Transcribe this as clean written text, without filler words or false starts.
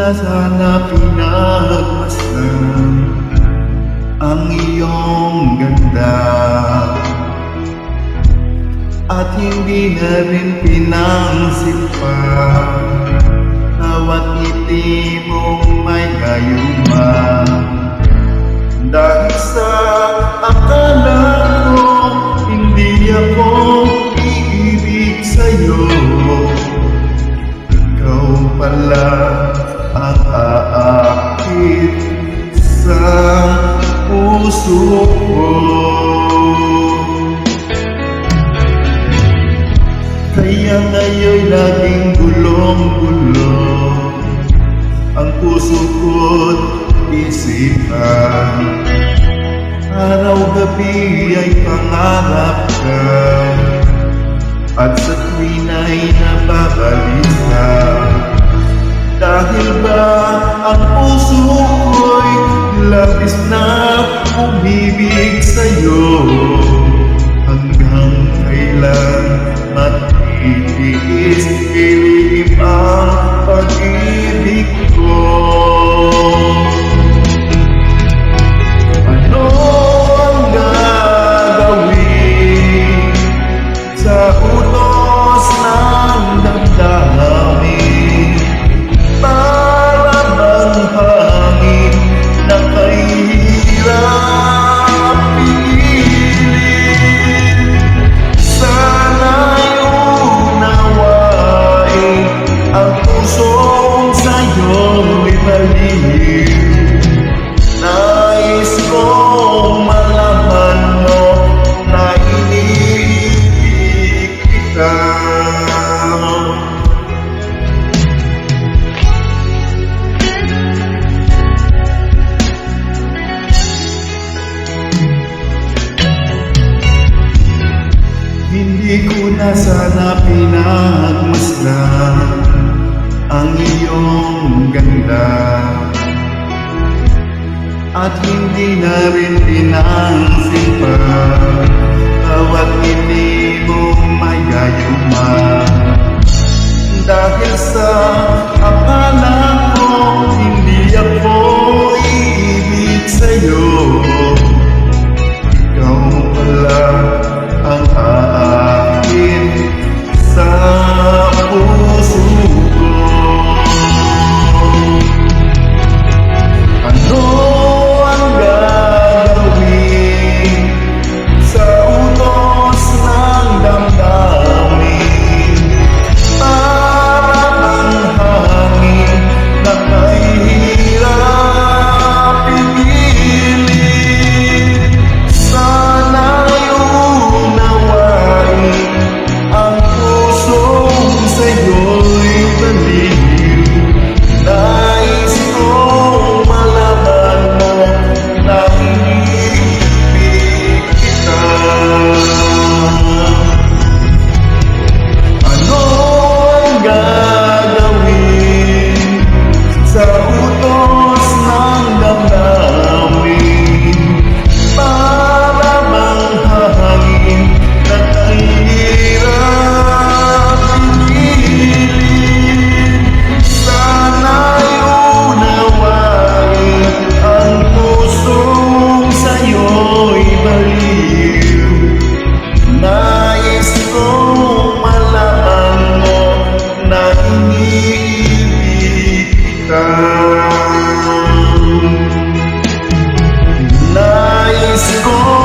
na sana pinagmasdan ang iyong ganda, at hindi na rin pinansin pa bawat ngiti mong may gayuma. Dahil sa akala ko hindi ako iibig sa'yo, ikaw pala ang aakit sa puso ko. Kaya ngayon'y laging gulong-gulo ang puso ko't isipan. Araw-gabi ay pangarap ka, at sa tuwin ay nababalisa. Dahil ba ang puso ko'y labis na umibig sa'yo, hanggang kailan matitiis ilip ang pag-ibig ko. Ano ang gagawin sa utos ng damdamin? Para bang hangin na kahirap pigilin? Sana'y unawain ang pusong sa'yo'y baliw. Nais kong malaman mo na iniibig kita. Hindi ko na sana pinagmasdan ang iyong ganda, at hindi na rin pinansin pa bawat ngiti mong may gayuma. Dahil sa akala ko hindi ako iibig sa'yo, ikaw pala ang aakin sa puso ko. Ano ang gagawin sa utos ng damdamin? Para bang hangin na kahirap pigilin? Sana'y unawain ang pusong sa'yo'y baliw. Nais kong malaman mo na iniibig kita. Ano ang gagawin sa utos ng damdamin? Para bang hangin na kahirap pigilin? Sana'y unawain ang pusong sa'yo'y baliw. Nais kong malaman mo na iniibig kita. Nais kong